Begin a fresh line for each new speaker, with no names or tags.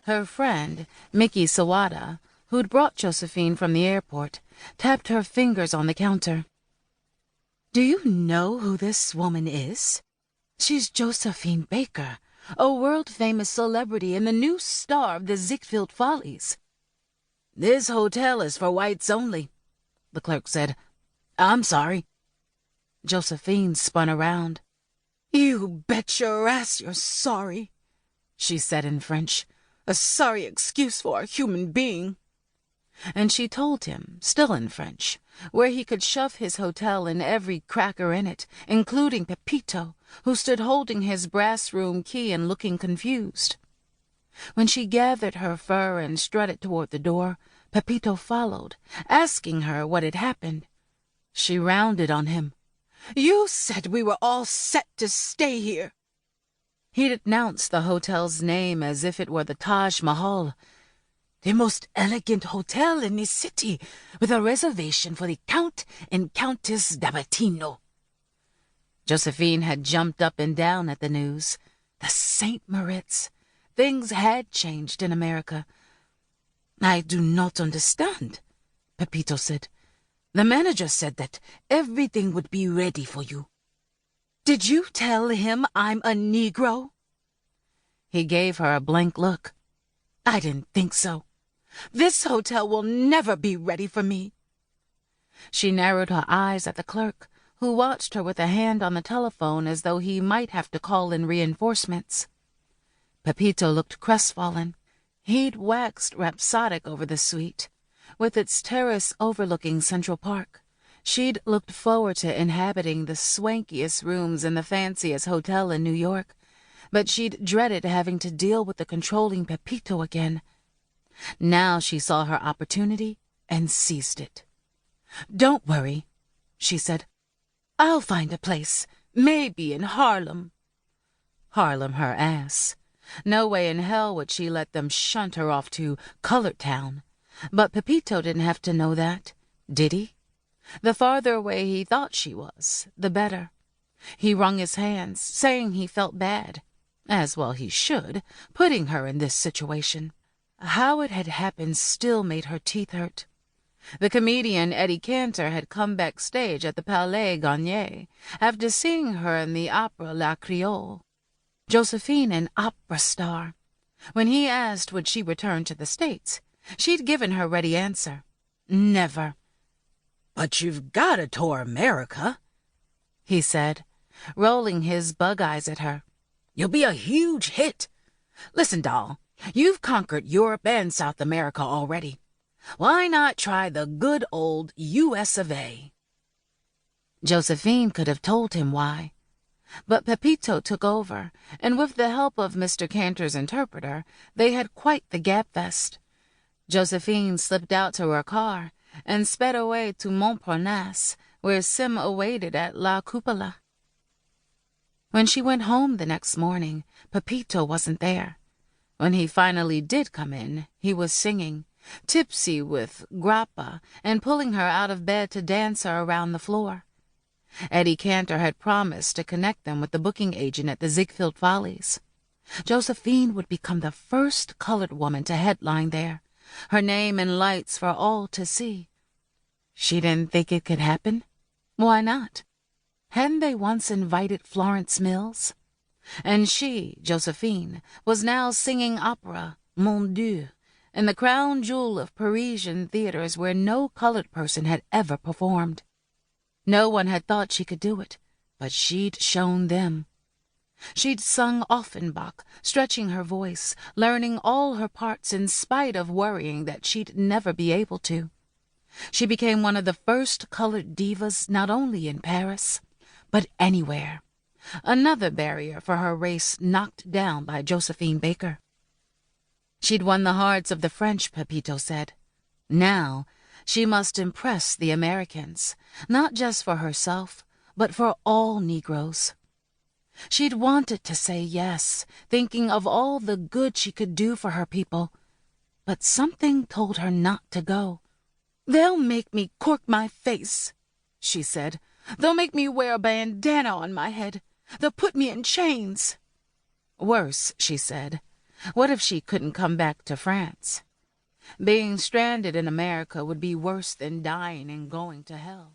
Her friend, Mickey Sawada, who'd brought Josephine from the airport, tapped her fingers on the counter. "Do you know who this woman is? She's Josephine Baker, a world-famous celebrity and the new star of the Ziegfeld Follies." "This hotel is for whites only," the clerk said. "I'm sorry." Josephine spun around. "You bet your ass you're sorry," she said in French. "A sorry excuse for a human being." And she told him, still in French, where he could shove his hotel and every cracker in it, including Pepito, who stood holding his brass room key and looking confused. When she gathered her fur and strutted toward the door, Pepito followed, asking her what had happened. She rounded on him. "You said we were all set to stay here." He'd announced the hotel's name as if it were the Taj Mahal. "The most elegant hotel in the city, with a reservation for the Count and Countess d'Abatino." Josephine had jumped up and down at the news. The St. Moritz. Things had changed in America. "I do not understand," Pepito said. "The manager said that everything would be ready for you." "Did you tell him I'm a Negro?" He gave her a blank look. "I didn't think so. This hotel will never be ready for me." She narrowed her eyes at the clerk, who watched her with a hand on the telephone as though he might have to call in reinforcements. Pepito looked crestfallen. He'd waxed rhapsodic over the suite, with its terrace overlooking Central Park. She'd looked forward to inhabiting the swankiest rooms in the fanciest hotel in New York, but she'd dreaded having to deal with the controlling Pepito again. Now she saw her opportunity and seized it. "Don't worry," she said. "I'll find a place, maybe in Harlem." Harlem her ass. No way in hell would she let them shunt her off to Colored Town. But Pepito didn't have to know that, did he? The farther away he thought she was, the better. He wrung his hands, saying he felt bad, as well he should, putting her in this situation. How it had happened still made her teeth hurt. The comedian Eddie Cantor had come backstage at the Palais Garnier after seeing her in the opera La Creole. Josephine, an opera star. When he asked would she return to the States, she'd given her ready answer. Never. "But you've got to tour America," he said, rolling his bug eyes at her. "You'll be a huge hit. Listen, doll, you've conquered Europe and South America already. Why not try the good old U.S. of A.?" Josephine could have told him why. But Pepito took over, and with the help of Mr. Cantor's interpreter, they had quite the gabfest. Josephine slipped out to her car and sped away to Montparnasse, where Sim awaited at La Cupola. When she went home the next morning, Pepito wasn't there. When he finally did come in, he was singing, tipsy with grappa, and pulling her out of bed to dance her around the floor. Eddie Cantor had promised to connect them with the booking agent at the Ziegfeld Follies. Josephine would become the first colored woman to headline there, her name in lights for all to see. She didn't think it could happen. Why not? Hadn't they once invited Florence Mills? And she, Josephine, was now singing opera, Mon Dieu, in the crown jewel of Parisian theaters where no colored person had ever performed. No one had thought she could do it, but she'd shown them. She'd sung Offenbach, stretching her voice, learning all her parts in spite of worrying that she'd never be able to. She became one of the first colored divas not only in Paris, but anywhere. Another barrier for her race knocked down by Josephine Baker. She'd won the hearts of the French, Pepito said. Now she must impress the Americans, not just for herself, but for all Negroes. She'd wanted to say yes, thinking of all the good she could do for her people, but something told her not to go. "They'll make me cork my face," she said. "They'll make me wear a bandana on my head. They'll put me in chains." Worse, she said, What if she couldn't come back to France? Being stranded in America would be worse than dying and going to hell.